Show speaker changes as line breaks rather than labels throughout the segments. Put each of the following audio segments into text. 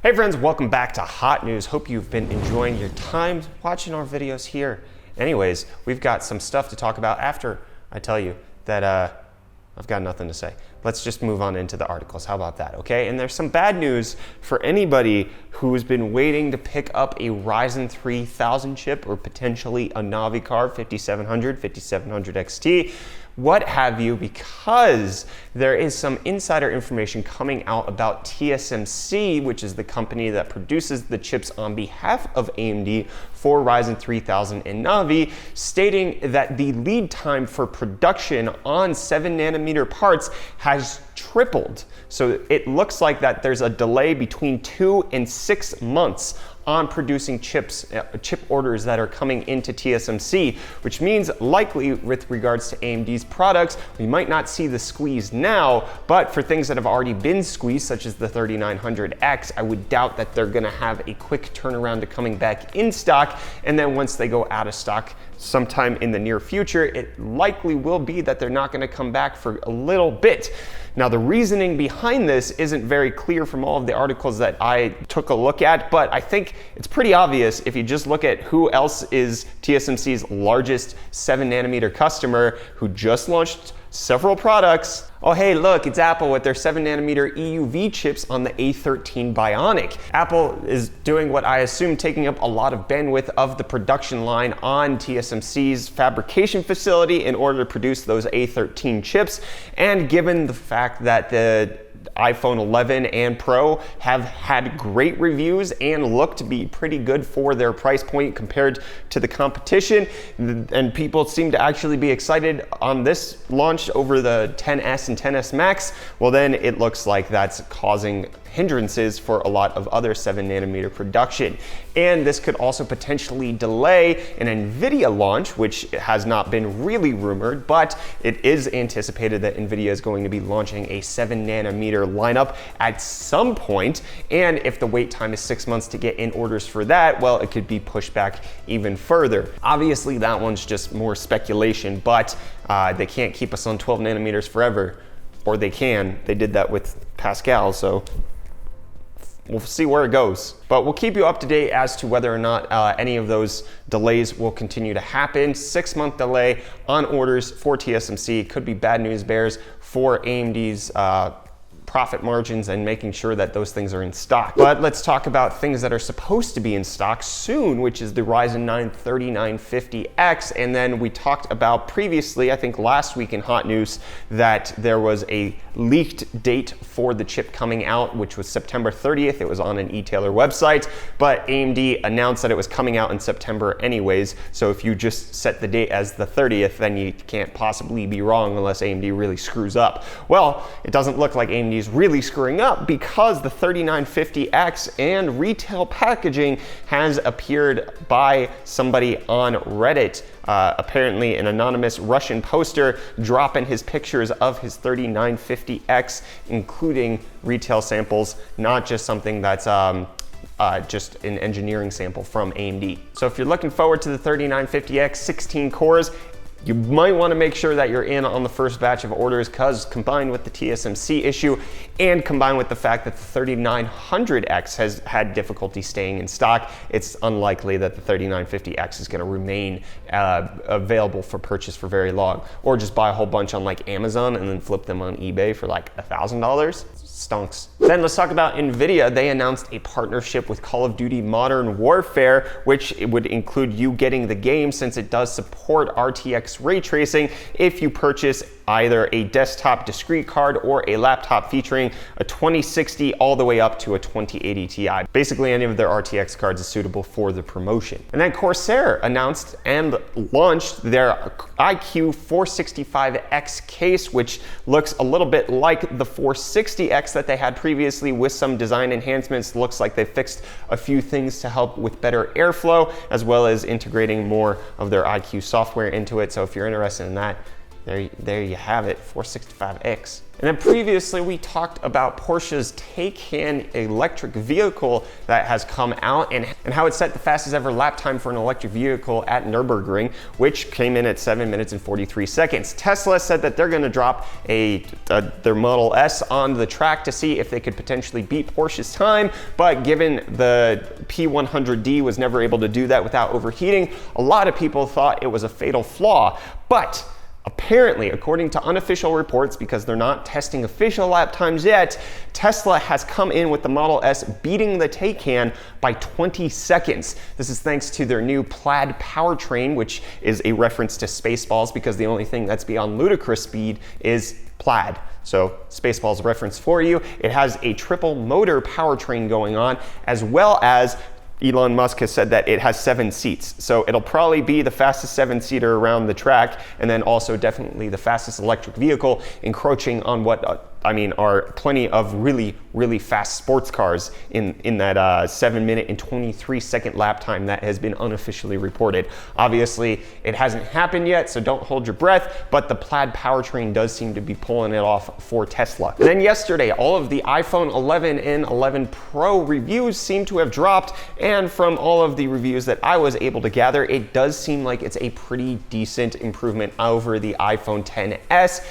Hey friends, welcome back to Hot News. Hope you've been enjoying your time watching our videos here. Anyways, we've got some stuff to talk about after I tell you that I've got nothing to say. Let's just move on into the articles. How about that, okay? And there's some bad news for anybody who's been waiting to pick up a Ryzen 3000 chip or potentially a Navi card, 5700, 5700 XT, what have you, because there is some insider information coming out about TSMC, which is the company that produces the chips on behalf of AMD for Ryzen 3000 and Navi, stating that the lead time for production on 7nm parts has tripled. So it looks like that there's a delay between 2 and 6 months on producing chips, chip orders that are coming into TSMC, which means likely with regards to AMD's products, we might not see the squeeze now, but for things that have already been squeezed, such as the 3900X, I would doubt that they're gonna have a quick turnaround to coming back in stock, and then once they go out of stock sometime in the near future, it likely will be that they're not gonna come back for a little bit. Now, the reasoning behind this isn't very clear from all of the articles that I took a look at, but I think it's pretty obvious if you just look at who else is TSMC's largest 7nm customer who just launched several products. Oh, hey, look, it's Apple with their 7nm EUV chips on the A13 Bionic. Apple is doing what I assume taking up a lot of bandwidth of the production line on TSMC's fabrication facility in order to produce those A13 chips. And given the fact that the iPhone 11 and Pro have had great reviews and look to be pretty good for their price point compared to the competition, and people seem to actually be excited on this launch over the 10S and 10S Max, well then it looks like that's causing hindrances for a lot of other 7nm production. And this could also potentially delay an Nvidia launch, which has not been really rumored, but it is anticipated that Nvidia is going to be launching a 7nm lineup at some point. And if the wait time is 6 months to get in orders for that, well, it could be pushed back even further. Obviously, that one's just more speculation, but they can't keep us on 12nm forever, or they can. They did that with Pascal, so we'll see where it goes. But we'll keep you up to date as to whether or not any of those delays will continue to happen. 6-month delay on orders for TSMC could be bad news bears for AMD's profit margins and making sure that those things are in stock. But let's talk about things that are supposed to be in stock soon, which is the Ryzen 9 3950X. And then we talked about previously, I think last week in Hot News, that there was a leaked date for the chip coming out, which was September 30th. It was on an e-tailer website, but AMD announced that it was coming out in September anyways. So if you just set the date as the 30th, then you can't possibly be wrong unless AMD really screws up. Well, it doesn't look like AMD is really screwing up, because the 3950X and retail packaging has appeared by somebody on Reddit. Apparently an anonymous Russian poster dropping his pictures of his 3950X, including retail samples, not just something that's just an engineering sample from AMD. So if you're looking forward to the 3950X, 16 cores, you might want to make sure that you're in on the first batch of orders, because combined with the TSMC issue and combined with the fact that the 3900X has had difficulty staying in stock, it's unlikely that the 3950X is going to remain available for purchase for very long. Or just buy a whole bunch on like Amazon and then flip them on eBay for like $1,000. Stonks. Then let's talk about Nvidia. They announced a partnership with Call of Duty Modern Warfare, which it would include you getting the game, since it does support RTX ray tracing if you purchase either a desktop discrete card or a laptop featuring a 2060 all the way up to a 2080 Ti. Basically, any of their RTX cards is suitable for the promotion. And then Corsair announced and launched their iCUE 465X case, which looks a little bit like the 460X that they had previously, with some design enhancements. Looks like they fixed a few things to help with better airflow, as well as integrating more of their iCUE software into it. So if you're interested in that, there you have it, 465X. And then previously we talked about Porsche's Taycan electric vehicle that has come out and how it set the fastest ever lap time for an electric vehicle at Nürburgring, which came in at 7 minutes and 43 seconds. Tesla said that they're gonna drop their Model S on the track to see if they could potentially beat Porsche's time, but given the P100D was never able to do that without overheating, a lot of people thought it was a fatal flaw. But apparently, according to unofficial reports, because they're not testing official lap times yet, Tesla has come in with the Model S beating the Taycan by 20 seconds. This is thanks to their new Plaid powertrain, which is a reference to Spaceballs because the only thing that's beyond ludicrous speed is Plaid. So Spaceballs reference for you. It has a triple motor powertrain going on, as well as Elon Musk has said that it has 7 seats. So it'll probably be the fastest 7-seater around the track, and then also definitely the fastest electric vehicle, encroaching on what are plenty of really fast sports cars in that 7 minute and 23 second lap time that has been unofficially reported. Obviously, it hasn't happened yet, so don't hold your breath, but the Plaid powertrain does seem to be pulling it off for Tesla. And then yesterday, all of the iPhone 11 and 11 Pro reviews seem to have dropped, and from all of the reviews that I was able to gather, it does seem like it's a pretty decent improvement over the iPhone XS.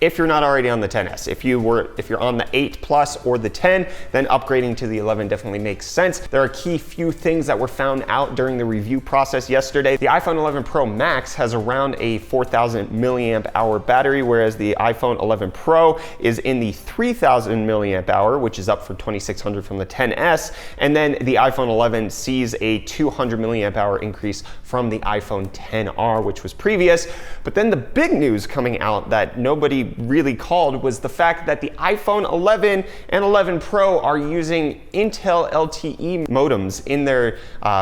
If you're not already on the XS. If you're on the 8 Plus or the 10, then upgrading to the 11 definitely makes sense. There are key few things that were found out during the review process yesterday. The iPhone 11 Pro Max has around a 4,000 milliamp hour battery, whereas the iPhone 11 Pro is in the 3,000 milliamp hour, which is up from 2,600 from the XS. And then the iPhone 11 sees a 200 milliamp hour increase from the iPhone XR, which was previous. But then the big news coming out that nobody really called was the fact that the iPhone 11 and 11 Pro are using Intel LTE modems in their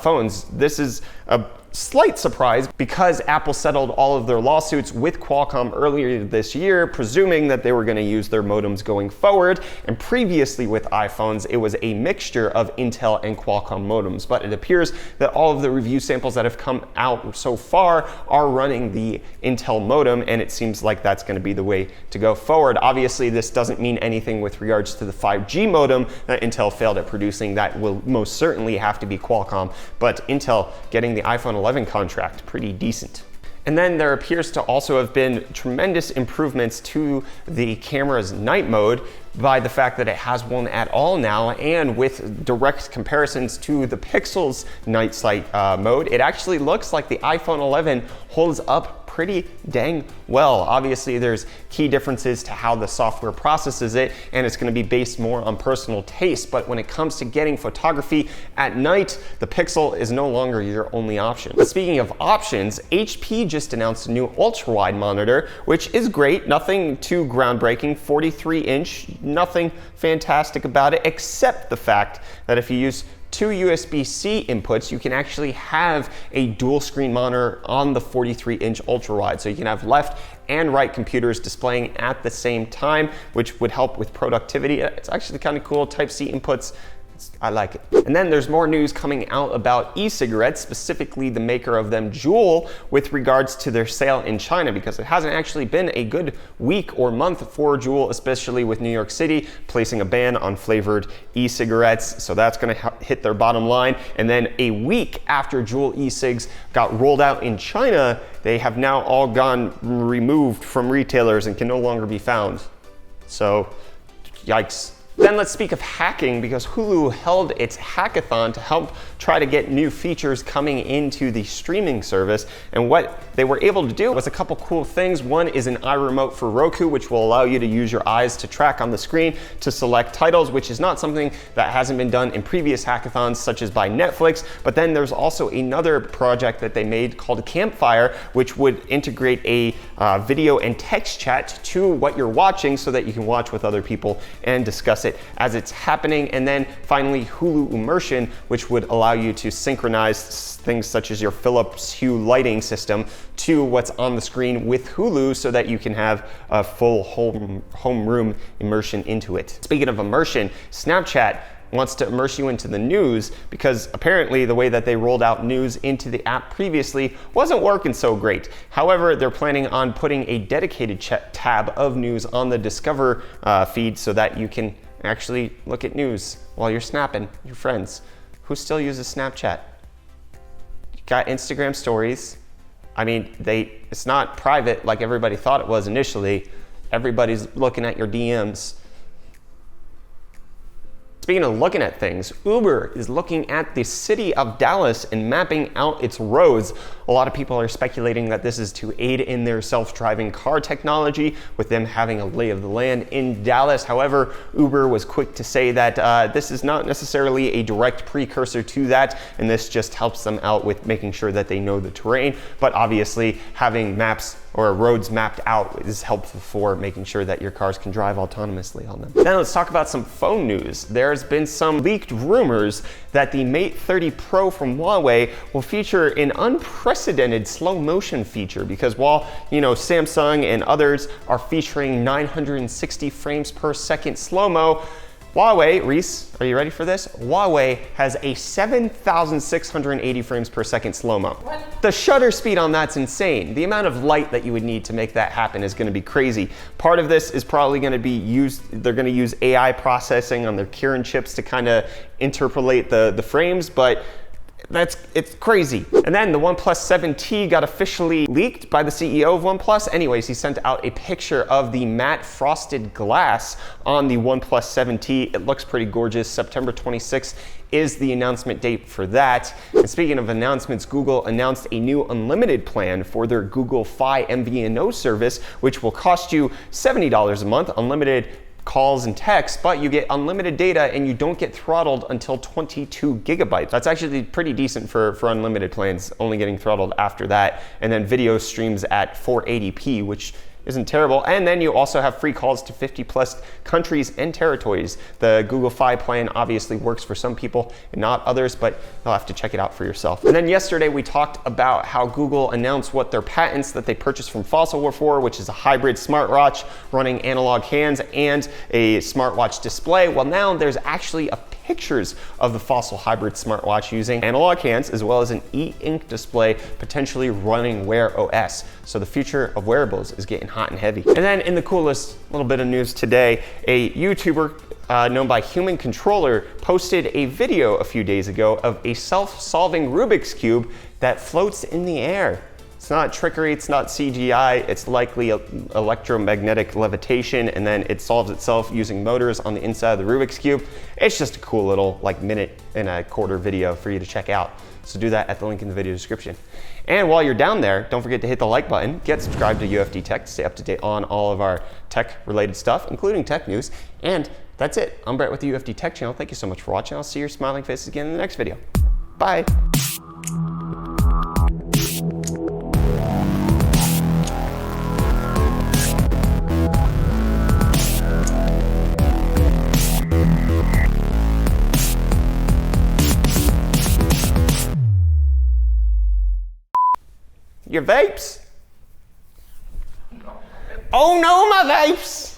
phones. This is a slight surprise because Apple settled all of their lawsuits with Qualcomm earlier this year, presuming that they were going to use their modems going forward. And previously with iPhones, it was a mixture of Intel and Qualcomm modems. But it appears that all of the review samples that have come out so far are running the Intel modem, and it seems like that's going to be the way to go forward. Obviously, this doesn't mean anything with regards to the 5G modem that Intel failed at producing. That will most certainly have to be Qualcomm. But Intel getting the iPhone 11 contract, pretty decent. And then there appears to also have been tremendous improvements to the camera's night mode by the fact that it has one at all now, and with direct comparisons to the Pixel's night sight mode, it actually looks like the iPhone 11 holds up pretty dang well. Obviously, there's key differences to how the software processes it, and it's going to be based more on personal taste. But when it comes to getting photography at night, the Pixel is no longer your only option. But speaking of options, HP just announced a new ultra-wide monitor, which is great. Nothing too groundbreaking, 43-inch, nothing fantastic about it, except the fact that if you use 2 USB-C inputs, you can actually have a dual screen monitor on the 43-inch ultra-wide. So you can have left and right computers displaying at the same time, which would help with productivity. It's actually kind of cool. Type-C inputs, I like it. And then there's more news coming out about e-cigarettes, specifically the maker of them, Juul, with regards to their sale in China, because it hasn't actually been a good week or month for Juul, especially with New York City placing a ban on flavored e-cigarettes. So that's going to hit their bottom line. And then a week after Juul e-cigs got rolled out in China, they have now all gone removed from retailers and can no longer be found. So, yikes. Then let's speak of hacking, because Hulu held its hackathon to help try to get new features coming into the streaming service. And what they were able to do was a couple cool things. One is an iRemote for Roku, which will allow you to use your eyes to track on the screen to select titles, which is not something that hasn't been done in previous hackathons, such as by Netflix. But then there's also another project that they made called Campfire, which would integrate a video and text chat to what you're watching so that you can watch with other people and discuss it as it's happening. And then finally, Hulu Immersion, which would allow you to synchronize things such as your Philips Hue lighting system to what's on the screen with Hulu, so that you can have a full home room immersion into it. Speaking of immersion, Snapchat wants to immerse you into the news, because apparently the way that they rolled out news into the app previously wasn't working so great. However, they're planning on putting a dedicated tab of news on the Discover feed so that you can actually look at news while you're snapping your friends. Who still uses Snapchat? You got Instagram stories. I mean, it's not private like everybody thought it was initially. Everybody's looking at your DMs. Speaking of looking at things, Uber is looking at the city of Dallas and mapping out its roads. A lot of people are speculating that this is to aid in their self-driving car technology, with them having a lay of the land in Dallas. However, Uber was quick to say that this is not necessarily a direct precursor to that, and this just helps them out with making sure that they know the terrain. But obviously, having maps or roads mapped out is helpful for making sure that your cars can drive autonomously on them. Now let's talk about some phone news. There's been some leaked rumors that the Mate 30 Pro from Huawei will feature an unprecedented slow motion feature, because while, you know, Samsung and others are featuring 960 frames per second slow-mo, Huawei, Reese, are you ready for this? Huawei has a 7,680 frames per second slow-mo. What? The shutter speed on that's insane. The amount of light that you would need to make that happen is gonna be crazy. Part of this is probably gonna be they're gonna use AI processing on their Kirin chips to kind of interpolate the frames, but it's crazy. And then the OnePlus 7T got officially leaked by the CEO of OnePlus. Anyways, he sent out a picture of the matte frosted glass on the OnePlus 7T. It looks pretty gorgeous. September 26th is the announcement date for that. And speaking of announcements, Google announced a new unlimited plan for their Google Fi MVNO service, which will cost you $70 a month, unlimited calls and texts, but you get unlimited data and you don't get throttled until 22 gigabytes. That's actually pretty decent for unlimited plans, only getting throttled after that. And then video streams at 480p, which isn't terrible. And then you also have free calls to 50 plus countries and territories. The Google Fi plan obviously works for some people and not others, but you'll have to check it out for yourself. And then yesterday we talked about how Google announced what their patents that they purchased from Fossil were for, which is a hybrid smartwatch running analog hands and a smartwatch display. Well, now there's actually pictures of the Fossil hybrid smartwatch using analog hands as well as an e-ink display, potentially running Wear OS. So the future of wearables is getting hot and heavy. And then in the coolest little bit of news today, a YouTuber known by Human Controller posted a video a few days ago of a self-solving Rubik's Cube that floats in the air. It's not trickery, it's not CGI, it's likely electromagnetic levitation, and then it solves itself using motors on the inside of the Rubik's Cube. It's just a cool little minute and a quarter video for you to check out. So do that at the link in the video description. And while you're down there, don't forget to hit the like button, get subscribed to UFD Tech to stay up to date on all of our tech related stuff, including tech news. And that's it. I'm Brett with the UFD Tech channel. Thank you so much for watching. I'll see your smiling faces again in the next video. Bye. Your vapes? Oh no, my vapes!